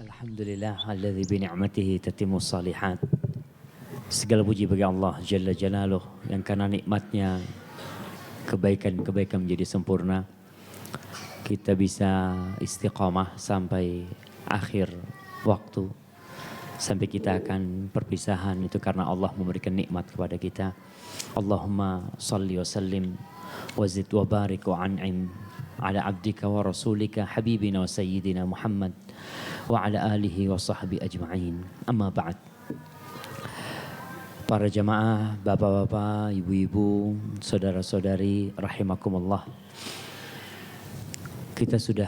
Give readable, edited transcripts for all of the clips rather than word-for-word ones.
Alhamdulillah alladzi bi ni'matihi tatimmus shalihat. Segala puji bagi Allah Jalla Jalaluh yang karena nikmatnya kebaikan-kebaikan menjadi sempurna. Kita bisa istiqamah sampai akhir waktu. Sampai kita akan perpisahan itu karena Allah memberikan nikmat kepada kita. Allahumma salli wa sallim wa zid wa barik wa an'im ala abdika wa rasulika habibina wa sayyidina Muhammad wa ala alihi wa sahbihi ajma'in. Amma ba'd. Para jamaah, bapak-bapak, ibu-ibu, saudara-saudari rahimakumullah. Kita sudah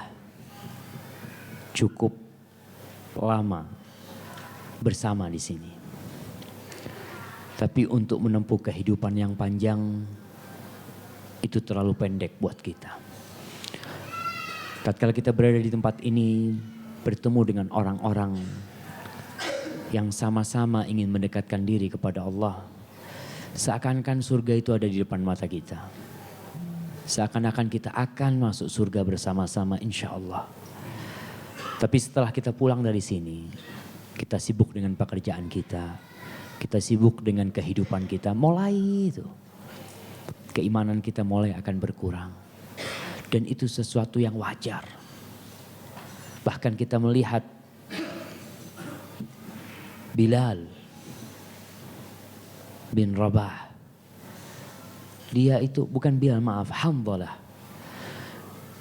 cukup lama bersama di sini. Tapi untuk menempuh kehidupan yang panjang itu terlalu pendek buat kita. Tatkala kita berada di tempat ini bertemu dengan orang-orang yang sama-sama ingin mendekatkan diri kepada Allah, seakan-akan surga itu ada di depan mata kita. Seakan-akan kita akan masuk surga bersama-sama insya Allah. Tapi setelah kita pulang dari sini, kita sibuk dengan pekerjaan kita. Kita sibuk dengan kehidupan kita. Mulai itu, keimanan kita mulai akan berkurang. Dan itu sesuatu yang wajar. Bahkan kita melihat Bilal bin Rabah. Dia itu bukan Bilal, maaf, Hanzalah.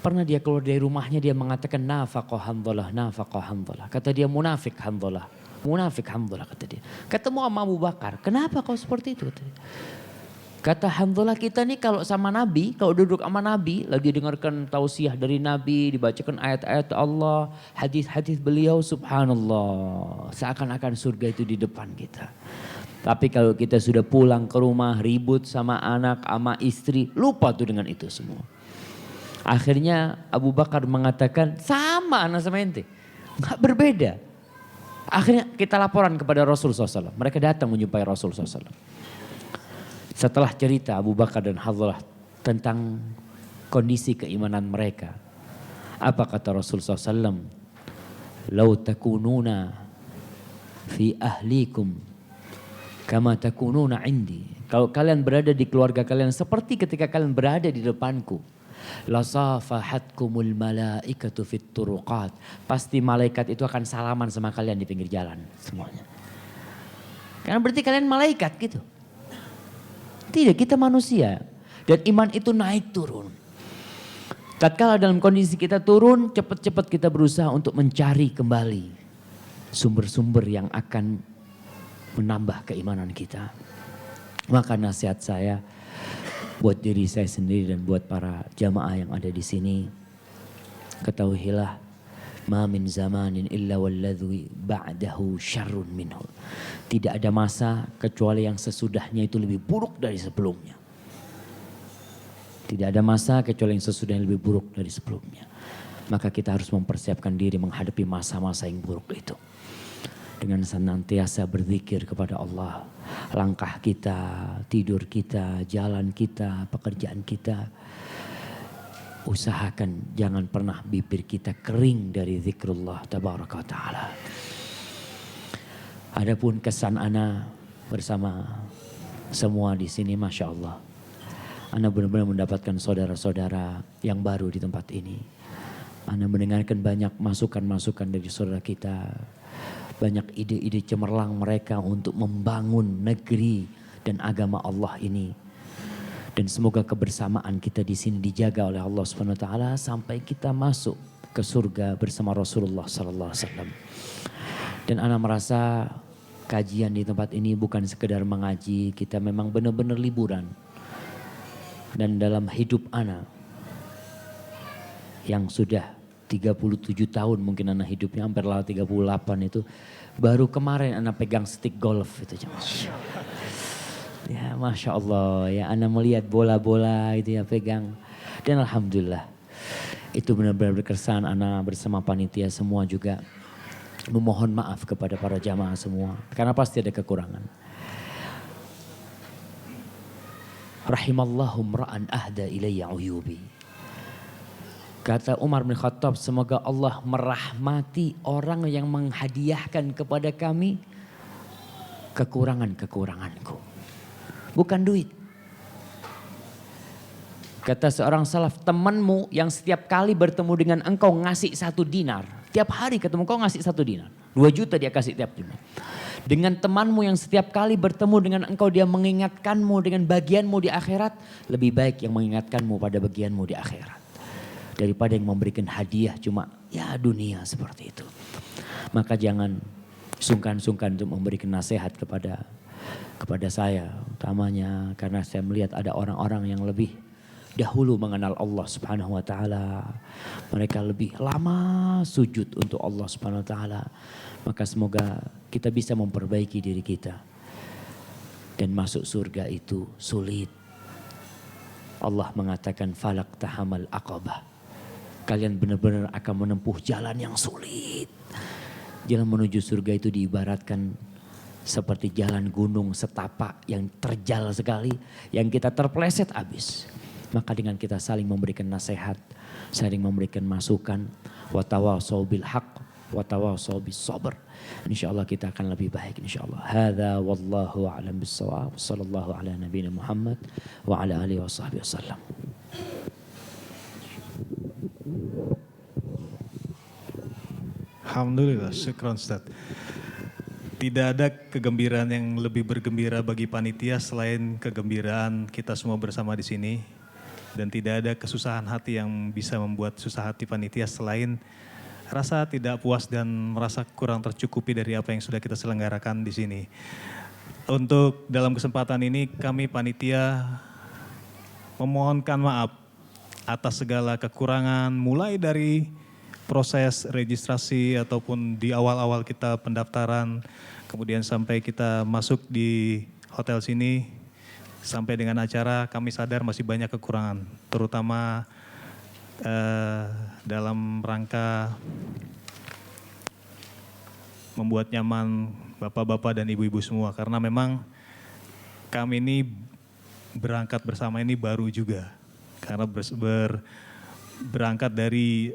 Pernah dia keluar dari rumahnya, dia mengatakan nafaqah Hanzalah, nafaqah Hanzalah. Kata dia munafik Hanzalah, munafik Hanzalah kata dia. Ketemu sama Abu Bakar, kenapa kau seperti itu? Kata dia. Kata Hanzalah, kita nih kalau sama Nabi, kalau duduk sama Nabi, lagi dengarkan tausiah dari Nabi, dibacakan ayat-ayat Allah, hadis-hadis beliau, subhanallah. Seakan-akan surga itu di depan kita. Tapi kalau kita sudah pulang ke rumah, ribut sama anak, sama istri, lupa tuh dengan itu semua. Akhirnya Abu Bakar mengatakan, sama anak sama ente, gak berbeda. Akhirnya kita laporan kepada Rasulullah SAW. Mereka datang menjumpai Rasulullah SAW. Setelah cerita Abu Bakar dan Hanzalah tentang kondisi keimanan mereka. Apa kata Rasulullah SAW? Lau takununa fi ahlikum kama takununa indi. Kalau kalian berada di keluarga kalian seperti ketika kalian berada di depanku. Lasafahatkumul malaikatu fit turuqat. Pasti malaikat itu akan salaman sama kalian di pinggir jalan semuanya. Karena berarti kalian malaikat gitu. Tidak, kita manusia. Dan iman itu naik turun. Tatkala dalam kondisi kita turun, cepat-cepat kita berusaha untuk mencari kembali sumber-sumber yang akan menambah keimanan kita. Maka nasihat saya buat diri saya sendiri dan buat para jamaah yang ada di sini, ketahuilah, ma min zamanin illa walladhi ba'dahu syarrun minhu. Tidak ada masa kecuali yang sesudahnya itu lebih buruk dari sebelumnya. Tidak ada masa kecuali yang sesudahnya lebih buruk dari sebelumnya. Maka kita harus mempersiapkan diri menghadapi masa-masa yang buruk itu. Dengan senantiasa berzikir kepada Allah. Langkah kita, tidur kita, jalan kita, pekerjaan kita. Usahakan jangan pernah bibir kita kering dari zikrullah tabaraka wa ta'ala. Adapun kesan ana bersama semua di sini, Masya Allah. Ana benar-benar mendapatkan saudara-saudara yang baru di tempat ini. Ana mendengarkan banyak masukan-masukan dari saudara kita. Banyak ide-ide cemerlang mereka untuk membangun negeri dan agama Allah ini. Dan semoga kebersamaan kita di sini dijaga oleh Allah Subhanahu wa taala sampai kita masuk ke surga bersama Rasulullah sallallahu alaihi wasallam. Dan ana merasa kajian di tempat ini bukan sekedar mengaji, kita memang benar-benar liburan. Dan dalam hidup ana yang sudah 37 tahun mungkin ana hidupnya, hampir lah 38 itu, baru kemarin ana pegang stick golf itu. Ya Masya Allah, ya ana melihat bola-bola itu ya pegang. Dan Alhamdulillah itu benar-benar berkesan. Ana bersama panitia semua juga memohon maaf kepada para jamaah semua. Karena pasti ada kekurangan. Rahimallahu mra'an ahda ilayya uyubi. Kata Umar bin Khattab, semoga Allah merahmati orang yang menghadiahkan kepada kami kekurangan-kekuranganku. Bukan duit. Kata seorang salaf, temanmu yang setiap kali bertemu dengan engkau ngasih 1 dinar. Tiap hari ketemu engkau ngasih 1 dinar. 2 juta dia kasih tiap dinar. Dengan temanmu yang setiap kali bertemu dengan engkau dia mengingatkanmu dengan bagianmu di akhirat. Lebih baik yang mengingatkanmu pada bagianmu di akhirat. Daripada yang memberikan hadiah cuma ya dunia seperti itu. Maka jangan sungkan-sungkan untuk memberikan nasihat kepada saya. Utamanya karena saya melihat ada orang-orang yang lebih dahulu mengenal Allah Subhanahu wa taala. Mereka lebih lama sujud untuk Allah Subhanahu wa taala. Maka semoga kita bisa memperbaiki diri kita. Dan masuk surga itu sulit. Allah mengatakan falak tahamal aqabah. Kalian benar-benar akan menempuh jalan yang sulit. Jalan menuju surga itu diibaratkan seperti jalan gunung setapak yang terjal sekali. Yang kita terpleset habis. Maka dengan kita saling memberikan nasihat, saling memberikan masukan, watawasau bil haq, watawasau bis sabr. Insyaallah kita akan lebih baik insyaallah. Hadza wallahu a'lam bissawab. Sallallahu ala nabiyina Muhammad wa ala alihi washabbihi wasallam. Alhamdulillah, syukran Ustaz. Tidak ada kegembiraan yang lebih bergembira bagi panitia selain kegembiraan kita semua bersama di sini. Dan tidak ada kesusahan hati yang bisa membuat susah hati panitia selain rasa tidak puas dan merasa kurang tercukupi dari apa yang sudah kita selenggarakan di sini. Untuk dalam kesempatan ini kami panitia memohonkan maaf atas segala kekurangan mulai dari proses registrasi ataupun di awal-awal kita pendaftaran, kemudian sampai kita masuk di hotel sini, sampai dengan acara kami sadar masih banyak kekurangan, terutama dalam rangka membuat nyaman bapak-bapak dan ibu-ibu semua. Karena memang kami ini berangkat bersama ini baru juga, karena berangkat dari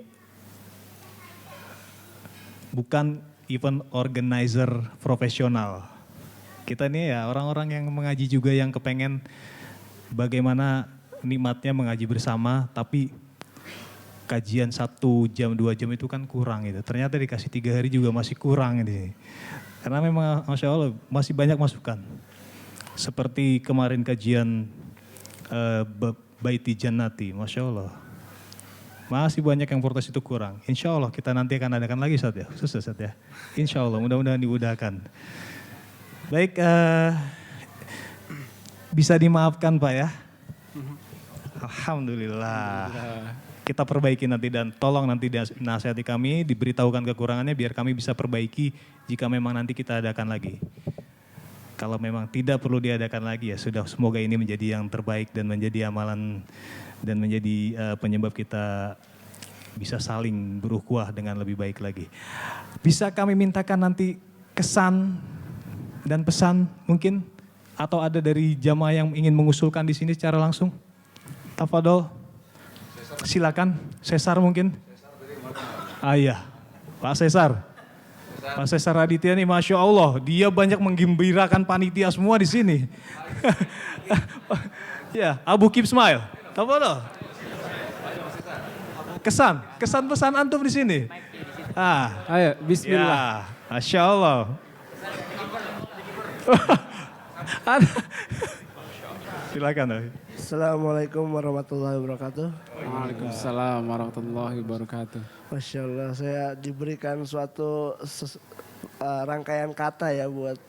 bukan event organizer profesional. Kita ini ya orang-orang yang mengaji juga yang kepengen bagaimana nikmatnya mengaji bersama, tapi kajian 1 jam 2 jam itu kan kurang gitu. Ternyata dikasih 3 hari juga masih kurang ini. Karena memang Masya Allah masih banyak masukan. Seperti kemarin kajian Baiti Jannati, Masya Allah. Masih banyak yang protes itu kurang. Insya Allah kita nanti akan adakan lagi Ustaz ya. Khusus Ustaz ya. Insya Allah mudah-mudahan dimudahkan. Baik, bisa dimaafkan Pak ya. Alhamdulillah. Kita perbaiki nanti dan tolong nanti nasihati kami, diberitahukan kekurangannya biar kami bisa perbaiki jika memang nanti kita adakan lagi. Kalau memang tidak perlu diadakan lagi ya sudah, semoga ini menjadi yang terbaik dan menjadi amalan dan menjadi penyebab kita bisa saling berukhuwah dengan lebih baik lagi. Bisa kami mintakan nanti kesan dan pesan mungkin, atau ada dari jamaah yang ingin mengusulkan di sini secara langsung? Tafadol. Silakan, Cesar mungkin. Iya, Pak Cesar. Pak Cesar Raditya ini Masya Allah, dia banyak menggembirakan panitia semua di sini. Ya, Abu Keep Smile. Tafadol. Kesan pesan antum di sini. Ayo, bismillah. Ya, Masya Allah. Silakan. Assalamualaikum warahmatullahi wabarakatuh. Waalaikumsalam warahmatullahi wabarakatuh. Masya Allah, saya diberikan suatu rangkaian kata ya buat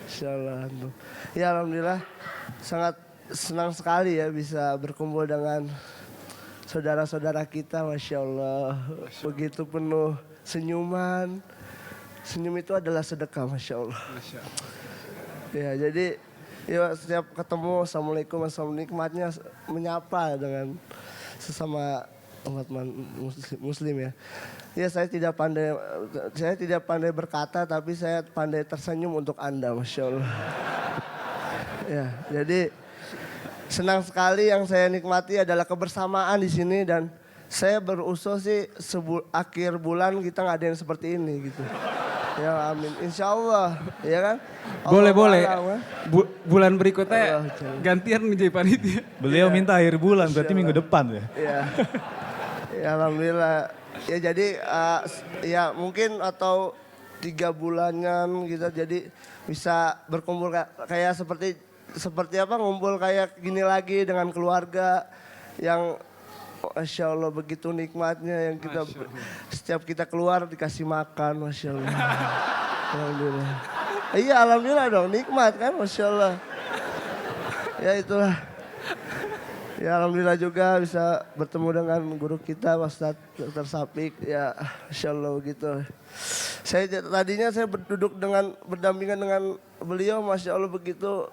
Masya Allah. Ya Alhamdulillah, sangat senang sekali ya bisa berkumpul dengan saudara-saudara kita. Masya Allah, begitu penuh senyuman. Senyum itu adalah sedekah, Masya Allah. Ya, jadi ya setiap ketemu Assalamualaikum, nikmatnya menyapa dengan sesama umat muslim ya. Ya saya tidak pandai berkata, tapi saya pandai tersenyum untuk Anda, Masya Allah. Ya, jadi senang sekali yang saya nikmati adalah kebersamaan di sini dan saya berusul sih akhir bulan kita ngadain seperti ini gitu. Ya amin, insya Allah, ya kan? Boleh, Allah boleh. alam, kan? Bulan berikutnya Allah, jangan. gantian menjadi panitia. Beliau minta akhir bulan, berarti minggu depan ya. Ya, ya alhamdulillah. Ya jadi ya mungkin atau 3 bulanan kita jadi bisa berkumpul kayak seperti apa ngumpul kayak gini lagi dengan keluarga yang Masya Allah begitu nikmatnya yang kita setiap kita keluar dikasih makan Masya Allah. Alhamdulillah. Iya alhamdulillah dong nikmat kan Masya Allah. Ya itulah. Ya alhamdulillah juga bisa bertemu dengan guru kita Ustadz Dr. Sapik. Ya Masya Allah gitu. Tadinya saya berdampingan dengan beliau Masya Allah begitu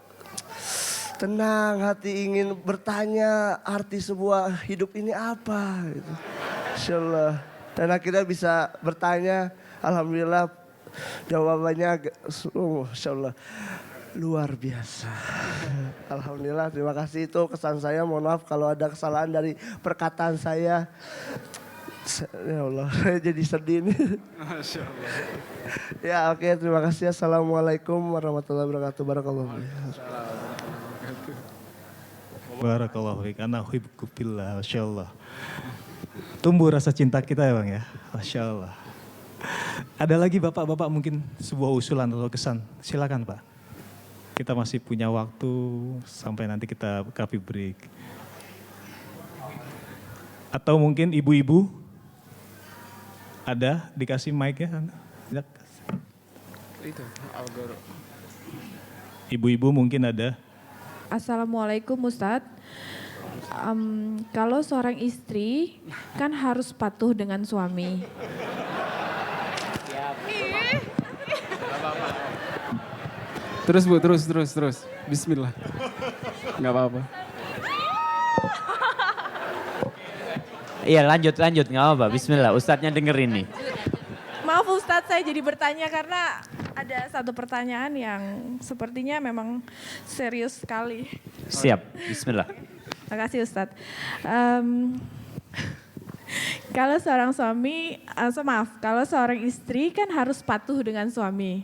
tenang hati ingin bertanya arti sebuah hidup ini apa gitu. Masya Allah. Dan akhirnya bisa bertanya alhamdulillah jawabannya Masya Allah luar biasa. Alhamdulillah terima kasih itu kesan saya. Mohon maaf kalau ada kesalahan dari perkataan saya. Ya Allah saya jadi sedih nih. Masya Allah. Ya oke terima kasih. Assalamualaikum warahmatullahi wabarakatuh. Barakallahu. Barakallahu fiik, ana uhibbuka fillah, Masya Allah. Tumbuh rasa cinta kita ya Bang ya, Masya Allah. Ada lagi Bapak-Bapak mungkin sebuah usulan atau kesan, silakan Pak. Kita masih punya waktu sampai nanti kita coffee break. Atau mungkin ibu-ibu, ada dikasih mic ya? Itu, Algoro. Ibu-ibu mungkin ada. Assalamualaikum Ustadz. Kalau seorang istri kan harus patuh dengan suami. Terus Bu, terus. Bismillah. Nggak apa-apa. Iya lanjut nggak apa-apa. Bismillah Ustadznya dengerin nih. Maaf Ustadz saya jadi bertanya karena ada satu pertanyaan yang sepertinya memang serius sekali. Siap, bismillah. Terima kasih Ustadz. Kalau seorang kalau seorang istri kan harus patuh dengan suami.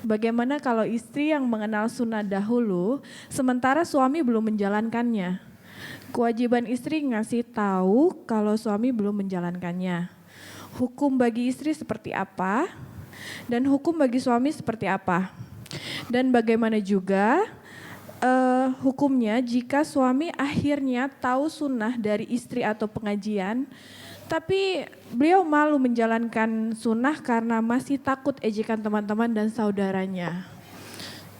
Bagaimana kalau istri yang mengenal sunnah dahulu, sementara suami belum menjalankannya? Kewajiban istri ngasih tahu kalau suami belum menjalankannya. Hukum bagi istri seperti apa? Dan hukum bagi suami seperti apa? Dan bagaimana juga hukumnya jika suami akhirnya tahu sunnah dari istri atau pengajian, tapi beliau malu menjalankan sunnah karena masih takut ejekan teman-teman dan saudaranya.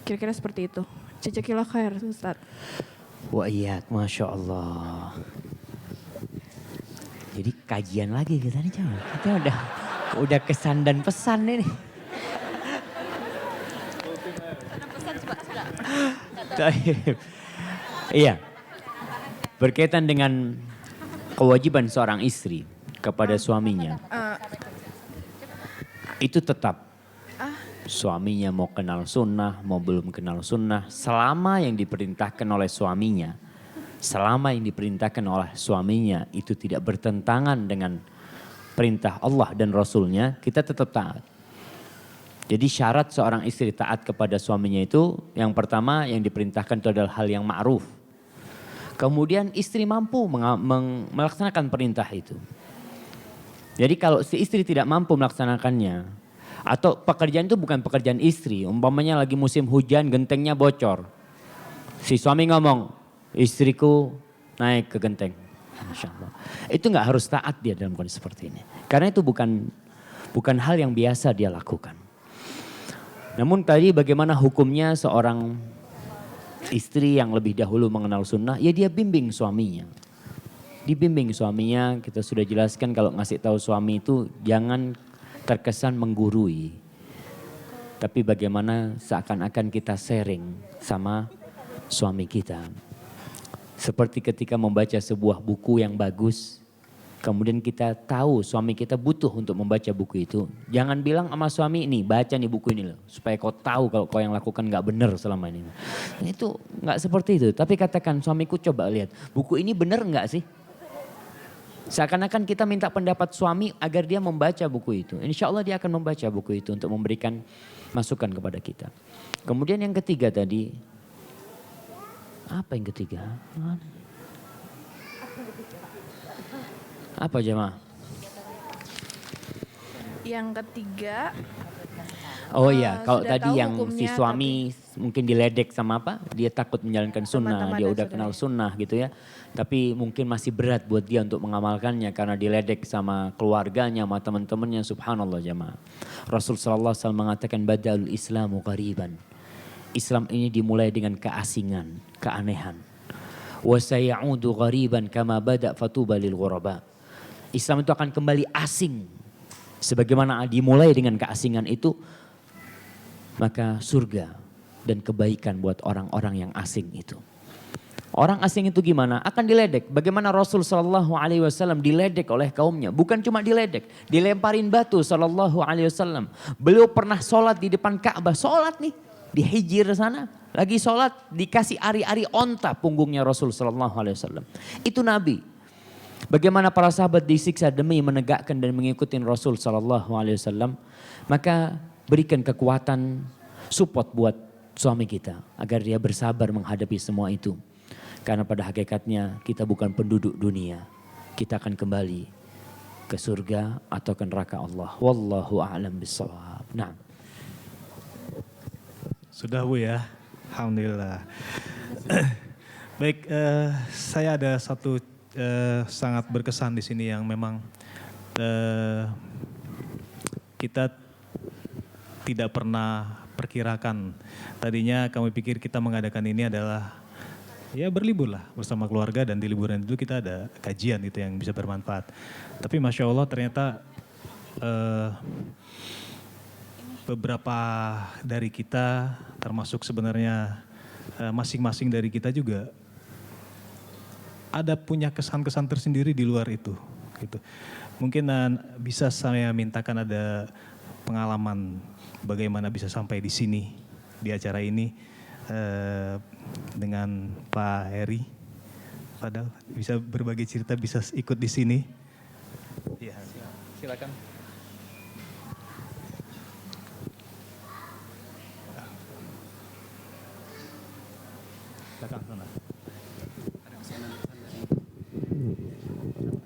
Kira-kira seperti itu. Jazakillah khair Ustaz. Wa iyyak, Masya Allah. Jadi kajian lagi kita nih Cang. Kita udah kesan dan pesan ini. Iya. Berkaitan dengan kewajiban seorang istri kepada suaminya. Itu tetap suaminya mau kenal sunnah, mau belum kenal sunnah, selama yang diperintahkan oleh suaminya, itu tidak bertentangan dengan perintah Allah dan Rasulnya, kita tetap taat. Jadi syarat seorang istri taat kepada suaminya itu, yang pertama yang diperintahkan itu adalah hal yang ma'ruf. Kemudian istri mampu melaksanakan perintah itu. Jadi kalau si istri tidak mampu melaksanakannya, atau pekerjaan itu bukan pekerjaan istri, umpamanya lagi musim hujan gentengnya bocor. Si suami ngomong, istriku naik ke genteng. Masya Allah. Itu gak harus taat dia dalam kondisi seperti ini. Karena itu bukan hal yang biasa dia lakukan. Namun tadi bagaimana hukumnya seorang istri yang lebih dahulu mengenal sunnah, ya dia bimbing suaminya. Dibimbing suaminya, kita sudah jelaskan kalau ngasih tahu suami itu jangan terkesan menggurui. Tapi bagaimana seakan-akan kita sharing sama suami kita. Seperti ketika membaca sebuah buku yang bagus, kemudian kita tahu suami kita butuh untuk membaca buku itu. Jangan bilang sama suami ini, baca nih buku ini loh. Supaya kau tahu kalau kau yang lakukan gak benar selama ini. Itu gak seperti itu. Tapi katakan suamiku coba lihat, buku ini benar gak sih? Seakan-akan kita minta pendapat suami agar dia membaca buku itu. Insya Allah dia akan membaca buku itu untuk memberikan masukan kepada kita. Kemudian yang ketiga tadi, apa yang ketiga? Apa jemaah? Yang ketiga, Oh iya, kalau sudah tadi tahu yang si hukumnya, suami mungkin diledek sama apa? Dia takut menjalankan sunnah, Teman-teman dia dan udah kenal sunnah gitu ya. Tapi mungkin masih berat buat dia untuk mengamalkannya karena diledek sama keluarganya, sama teman-temannya. Subhanallah jemaah. Rasul sallallahu alaihi wasallam mengatakan bada'ul islamu qariban. Islam ini dimulai dengan keasingan, keanehan. Wa sayaudu ghariban kama bada' fatuba lil ghuraba. Islam itu akan kembali asing. Sebagaimana dimulai dengan keasingan itu, maka surga dan kebaikan buat orang-orang yang asing itu. Orang asing itu gimana? Akan diledek. Bagaimana Rasul sallallahu alaihi wasallam diledek oleh kaumnya? Bukan cuma diledek, dilemparin batu sallallahu alaihi wasallam. Beliau pernah sholat di depan Ka'bah, sholat nih di Hijr sana. Lagi sholat dikasih ari-ari onta punggungnya Rasul sallallahu alaihi wasallam. Itu Nabi. Bagaimana para sahabat disiksa demi menegakkan dan mengikuti Rasul sallallahu alaihi wasallam. Maka berikan kekuatan, support buat suami kita agar dia bersabar menghadapi semua itu. Karena pada hakikatnya kita bukan penduduk dunia. Kita akan kembali ke surga atau ke neraka Allah. Wallahu a'lam bishawab. Nah. Sudah Bu ya, alhamdulillah. Baik, saya ada satu sangat berkesan di sini yang memang kita tidak pernah perkirakan. Tadinya kami pikir kita mengadakan ini adalah ya berlibur lah bersama keluarga dan di liburan itu kita ada kajian gitu yang bisa bermanfaat. Tapi Masya Allah ternyata beberapa dari kita termasuk sebenarnya masing-masing dari kita juga ada punya kesan-kesan tersendiri di luar itu. Gitu. Mungkin bisa saya mintakan ada pengalaman bagaimana bisa sampai di sini di acara ini dengan Pak Heri. Padahal bisa berbagi cerita, bisa ikut di sini. Ya, silakan. Silakan sana.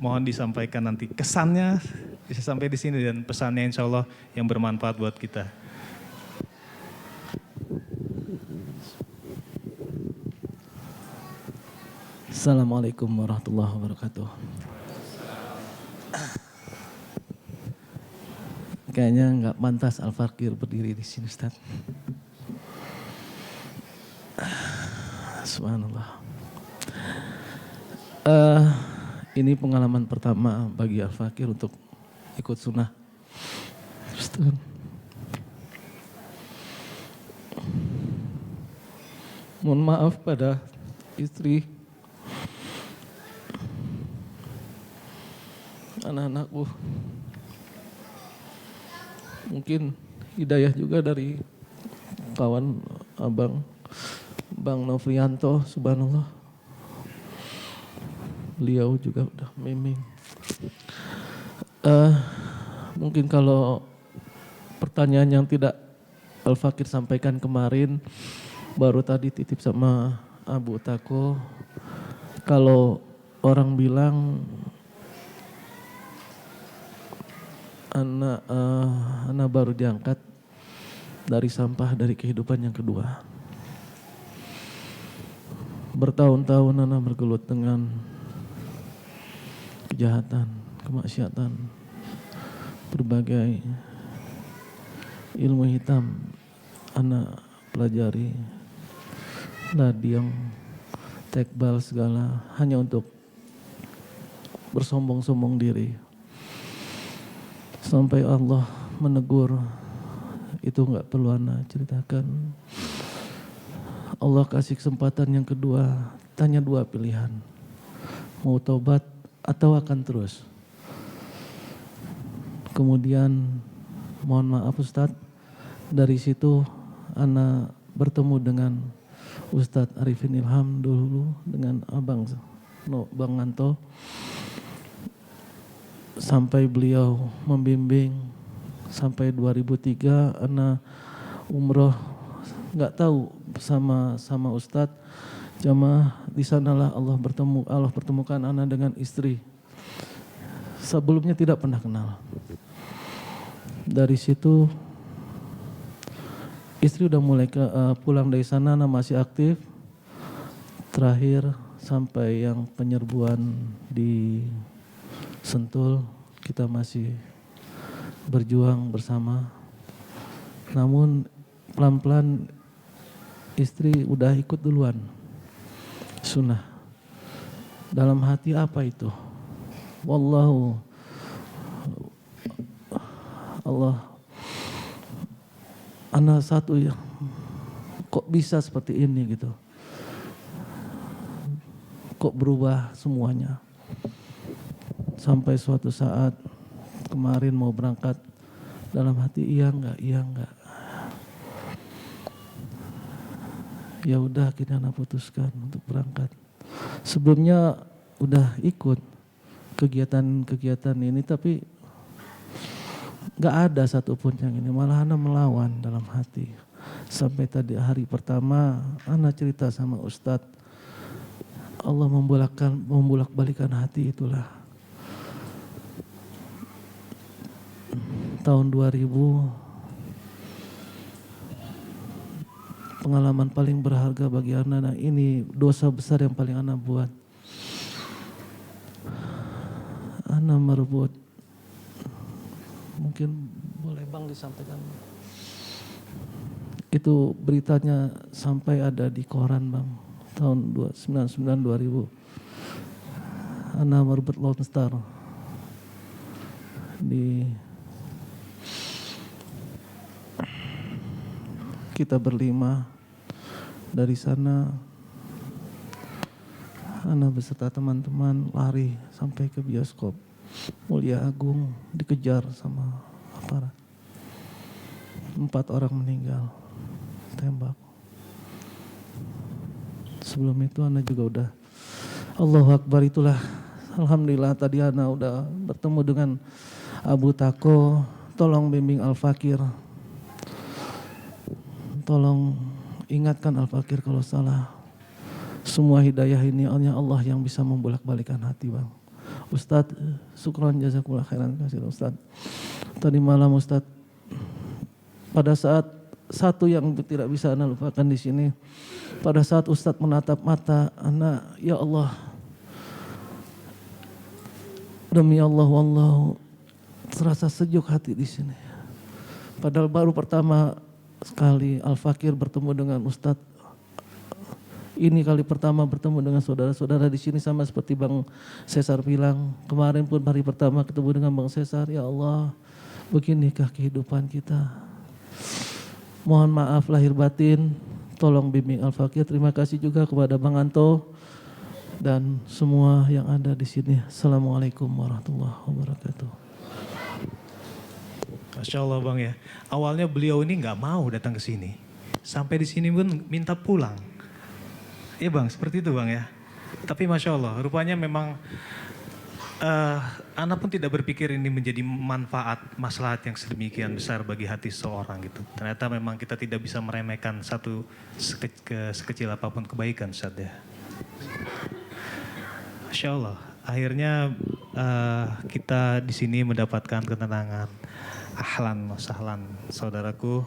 Mohon disampaikan nanti kesannya bisa sampai di sini dan pesannya insya Allah yang bermanfaat buat kita. Assalamualaikum warahmatullahi wabarakatuh. Kayaknya nggak pantas Al-Fakir berdiri di sini, Ustaz. Subhanallah. Ini pengalaman pertama bagi Al-Fakir untuk ikut sunnah. Ustaz. Mohon maaf pada istri, anak-anakku. Mungkin hidayah juga dari kawan abang, Bang Novrianto, subhanallah. Beliau juga udah meming. Mungkin kalau pertanyaan yang tidak Al-Fakir sampaikan kemarin, baru tadi titip sama Abu Tako, kalau orang bilang anak baru diangkat dari sampah dari kehidupan yang kedua. Bertahun-tahun anak bergelut dengan kejahatan, kemaksiatan, berbagai ilmu hitam anak pelajari, ladiang, tekbal segala hanya untuk bersombong-sombong diri. Sampai Allah menegur, itu enggak perlu anak ceritakan. Allah kasih kesempatan yang kedua, tanya dua pilihan. Mau taubat atau akan terus. Kemudian mohon maaf Ustadz, dari situ anak bertemu dengan Ustadz Arifin Ilham dulu dengan Abang Bang Anto. sampai beliau membimbing sampai 2003 ana umroh, nggak tahu sama Ustadz jamaah. Di sanalah Allah pertemukan ana dengan istri. Sebelumnya tidak pernah kenal. Dari situ istri udah mulai pulang dari sana, ana masih aktif. Terakhir sampai yang penyerbuan di Sentul, kita masih berjuang bersama. Namun pelan-pelan istri udah ikut duluan sunnah. Dalam hati apa itu? Wallahu Allah, anak satu ya, kok bisa seperti ini gitu, kok berubah semuanya. Sampai suatu saat kemarin mau berangkat, dalam hati iya enggak, ya udah kita putuskan untuk berangkat. Sebelumnya udah ikut kegiatan ini, tapi nggak ada satupun yang ini, malah ana melawan dalam hati. Sampai tadi hari pertama ana cerita sama Ustadz, Allah membolak-balikan hati itulah. Tahun 2000 pengalaman paling berharga bagi ana. Nah, ini dosa besar yang paling ana buat. Ana merebut, mungkin boleh Bang disampaikan. Itu beritanya sampai ada di koran Bang, tahun 1999-2000. Ana merebut Lone Star di kita berlima. Dari sana ana beserta teman-teman lari sampai ke bioskop Mulia Agung, dikejar sama aparat. 4 orang meninggal tembak. Sebelum itu ana juga udah Allahu Akbar, itulah alhamdulillah tadi ana udah bertemu dengan Abu Tako. Tolong bimbing Al-Fakir, tolong ingatkan Al-Fakir kalau salah. Semua hidayah ini hanya Allah yang bisa membolak-balikan hati Bang. Ustadz, syukran jazakumullah khairan kasih Ustadz. Tadi malam Ustadz, pada saat satu yang tidak bisa ana lupakan di sini, pada saat Ustadz menatap mata ana, ya Allah, demi Allah, wallahu, terasa sejuk hati di sini. Padahal baru pertama sekali Al-Fakir bertemu dengan Ustadz. Ini kali pertama bertemu dengan saudara-saudara di sini, sama seperti Bang Cesar bilang. Kemarin pun hari pertama ketemu dengan Bang Cesar, ya Allah, beginikah kehidupan kita. Mohon maaf lahir batin, tolong bimbing Al-Fakir. Terima kasih juga kepada Bang Anto dan semua yang ada di sini. Assalamualaikum warahmatullahi wabarakatuh. Masya Allah Bang ya. Awalnya beliau ini nggak mau datang ke sini. Sampai di sini pun minta pulang. Iya Bang, seperti itu Bang ya. Tapi Masya Allah, rupanya memang Ana pun tidak berpikir ini menjadi manfaat, maslahat yang sedemikian besar bagi hati seseorang gitu. Ternyata memang kita tidak bisa meremehkan satu sekecil apapun kebaikan Ustaz ya. Masya Allah, akhirnya kita di sini mendapatkan ketenangan. Ahlan wa sahlan saudaraku.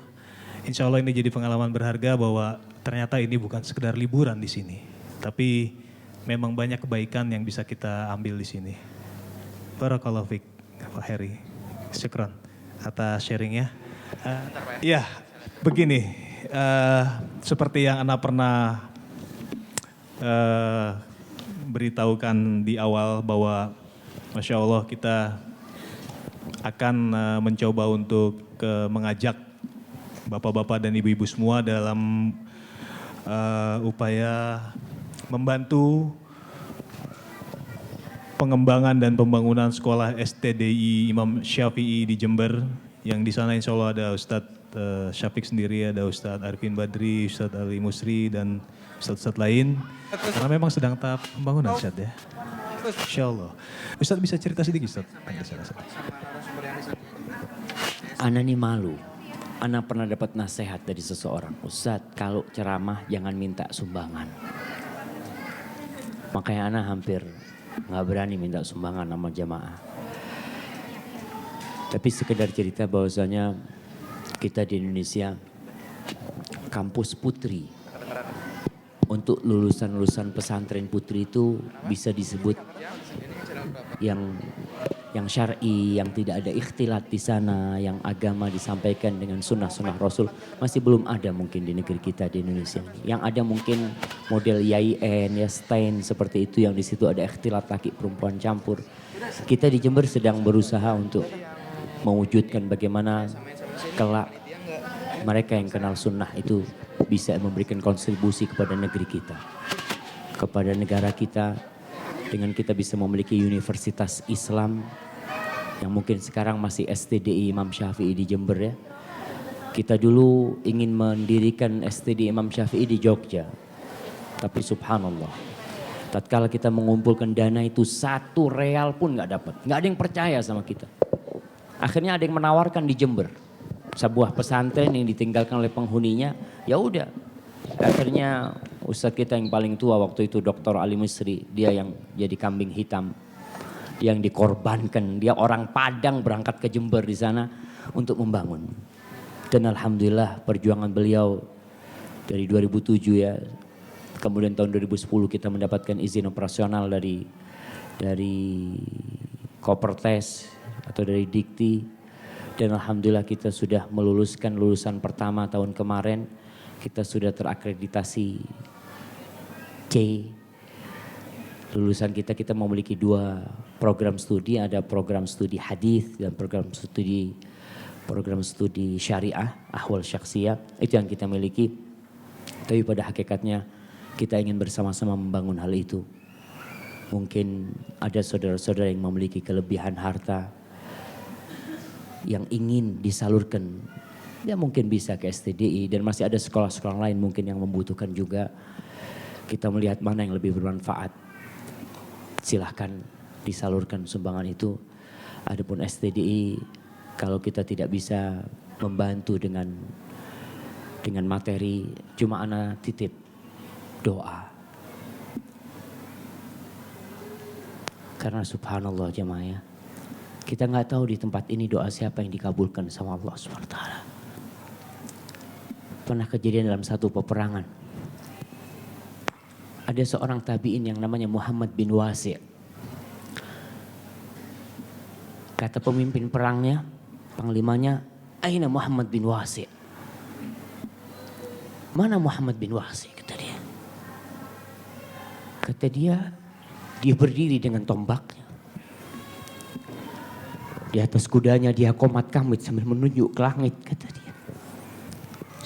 Insya Allah ini jadi pengalaman berharga bahwa ternyata ini bukan sekedar liburan di sini. Tapi memang banyak kebaikan yang bisa kita ambil di sini. Barakallahu fiik Pak Heri. Syukran atas sharingnya. Ya begini, seperti yang Ana pernah beritahukan di awal bahwa Masya Allah kita akan mencoba untuk mengajak bapak-bapak dan ibu-ibu semua dalam upaya membantu pengembangan dan pembangunan sekolah STDI Imam Syafi'i di Jember. Yang di sana insya Allah ada Ustadz Syafiq sendiri, ada Ustadz Arifin Badri, Ustadz Ali Musri, dan Ustadz-Ustadz lain. Karena memang sedang tahap pembangunan Ustadz ya. Insya Allah. Ustadz bisa cerita sedikit Ustadz? Ana nih malu. Ana pernah dapat nasihat dari seseorang. Ustadz, kalau ceramah jangan minta sumbangan. Makanya Ana hampir nggak berani minta sumbangan sama jamaah. Tapi sekedar cerita bahwasanya kita di Indonesia kampus putri. Untuk lulusan-lulusan pesantren putri itu bisa disebut yang syar'i, yang tidak ada ikhtilat di sana, yang agama disampaikan dengan sunnah-sunnah Rasul masih belum ada mungkin di negeri kita di Indonesia. Yang ada mungkin model YIN, ya STAIN seperti itu yang di situ ada ikhtilat laki perempuan campur. Kita di Jember sedang berusaha untuk mewujudkan bagaimana kelak mereka yang kenal sunnah itu bisa memberikan kontribusi kepada negeri kita, kepada negara kita, dengan kita bisa memiliki universitas Islam yang mungkin sekarang masih STDI Imam Syafi'i di Jember ya. Kita dulu ingin mendirikan STDI Imam Syafi'i di Jogja. Tapi subhanallah, tatkala kita mengumpulkan dana itu 1 real pun nggak dapat. Nggak ada yang percaya sama kita. Akhirnya ada yang menawarkan di Jember. Sebuah pesantren yang ditinggalkan oleh penghuninya, ya udah. Akhirnya ustadz kita yang paling tua waktu itu Dr. Ali Misri, dia yang jadi kambing hitam. Dia yang dikorbankan, dia orang Padang berangkat ke Jember di sana untuk membangun. Dan alhamdulillah perjuangan beliau dari 2007 ya. Kemudian tahun 2010 kita mendapatkan izin operasional dari Kopertes atau dari Dikti. Dan alhamdulillah kita sudah meluluskan lulusan pertama tahun kemarin. Kita sudah terakreditasi C. Lulusan kita memiliki 2 program studi, ada program studi hadis dan program studi syariah, ahwal syakhsiyah, itu yang kita miliki. Tapi pada hakikatnya kita ingin bersama-sama membangun hal itu. Mungkin ada saudara-saudara yang memiliki kelebihan harta yang ingin disalurkan, ya mungkin bisa ke STDI dan masih ada sekolah-sekolah lain mungkin yang membutuhkan juga. Kita melihat mana yang lebih bermanfaat, silahkan disalurkan sumbangan itu. Adapun STDI kalau kita tidak bisa membantu dengan materi, cuma ana titip doa. Karena subhanallah jemaah ya, kita nggak tahu di tempat ini doa siapa yang dikabulkan sama Allah SWT. Pernah kejadian dalam satu peperangan. Ada seorang tabi'in yang namanya Muhammad bin Wasi'. Kata pemimpin perangnya, panglimanya, "Aina Muhammad bin Wasi'?" Mana Muhammad bin Wasi', kata dia. Kata dia berdiri dengan tombaknya. Di atas kudanya dia komat kamit sambil menunjuk ke langit, kata dia.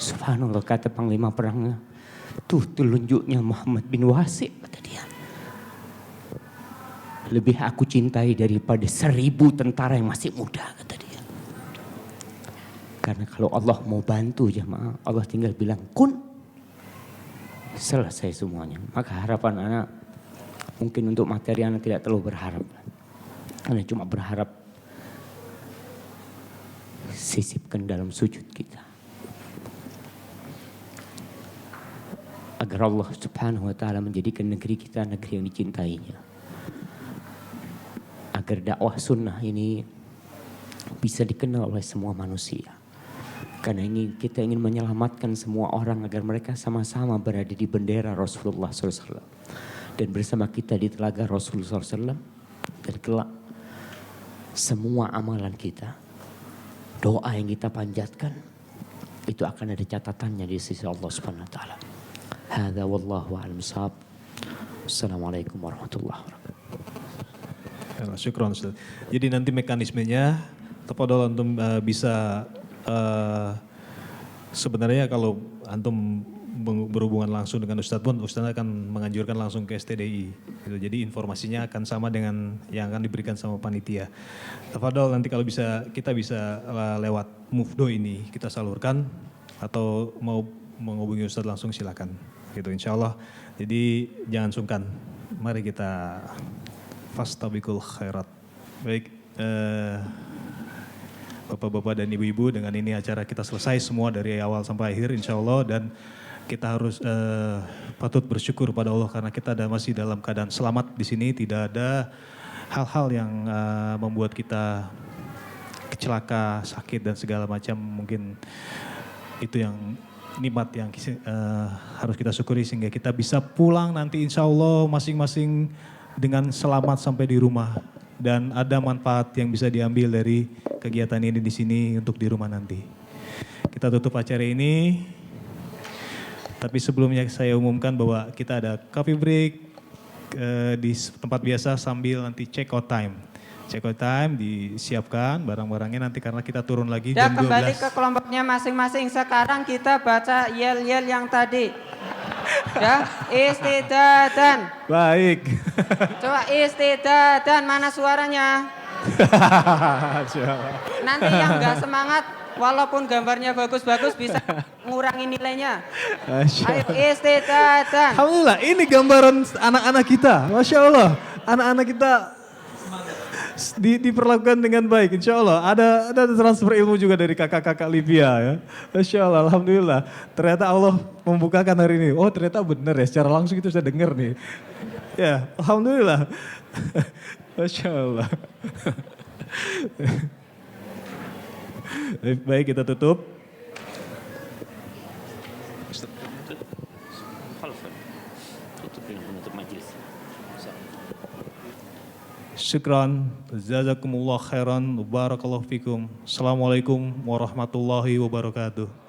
Subhanallah, kata panglima perangnya, tuh telunjuknya Muhammad bin Wasi', kata dia. Lebih aku cintai daripada 1000 tentara yang masih muda, kata dia. Karena kalau Allah mau bantu jemaah, Allah tinggal bilang kun, selesai semuanya. Maka harapan anak mungkin untuk materi anak tidak terlalu berharap. Anak cuma berharap sisipkan dalam sujud kita. Agar Allah subhanahu wa ta'ala menjadikan negeri kita negeri yang dicintainya. Agar dakwah sunnah ini bisa dikenal oleh semua manusia. Karena kita ingin menyelamatkan semua orang agar mereka sama-sama berada di bendera Rasulullah SAW. Dan bersama kita di telaga Rasulullah SAW. Dan kelak semua amalan kita, doa yang kita panjatkan, itu akan ada catatannya di sisi Allah Subhanahu wa taala. Hadza wallahu a'lam bishawab. Assalamualaikum warahmatullahi wabarakatuh. Syukron Ustaz. Jadi nanti mekanismenya tafadhol antum bisa sebenarnya kalau antum berhubungan langsung dengan Ustadz pun Ustadz akan menganjurkan langsung ke STDI. Gitu. Jadi informasinya akan sama dengan yang akan diberikan sama panitia. Tafadhol nanti kalau bisa kita bisa lewat Mufdo ini kita salurkan atau mau menghubungi Ustadz langsung silakan. Gitu insyaallah. Jadi jangan sungkan. Mari kita fastabiqul khairat. Baik, Bapak-bapak dan ibu-ibu, dengan ini acara kita selesai semua dari awal sampai akhir insya Allah, dan kita harus patut bersyukur pada Allah karena kita masih dalam keadaan selamat di sini, tidak ada hal-hal yang membuat kita celaka, sakit dan segala macam. Mungkin itu yang nikmat yang harus kita syukuri sehingga kita bisa pulang nanti insya Allah masing-masing dengan selamat sampai di rumah. Dan ada manfaat yang bisa diambil dari kegiatan ini di sini untuk di rumah nanti. Kita tutup acara ini. Tapi sebelumnya saya umumkan bahwa kita ada coffee break di tempat biasa sambil nanti check out time. Check out time disiapkan barang-barangnya nanti karena kita turun lagi Ya, jam 12. kembali ke kelompoknya masing-masing. Sekarang kita baca yel-yel yang tadi. Ya, istidadan. Baik. Coba istidadan, mana suaranya? Nanti yang nggak semangat, walaupun gambarnya bagus-bagus bisa ngurangi nilainya. Ayo istidadan. Alhamdulillah, ini gambaran anak-anak kita. Masya Allah, anak-anak kita diperlakukan dengan baik. Insya Allah ada transfer ilmu juga dari kakak-kakak Libya ya. Masya Allah, Alhamdulillah. Ternyata Allah membukakan hari ini. Oh ternyata benar ya, secara langsung itu saya dengar nih. Ya, Alhamdulillah. Masya Allah. Baik, kita tutup. Syukran, jazakumullah khairan, barakallahu fikum. Assalamualaikum warahmatullahi wabarakatuh.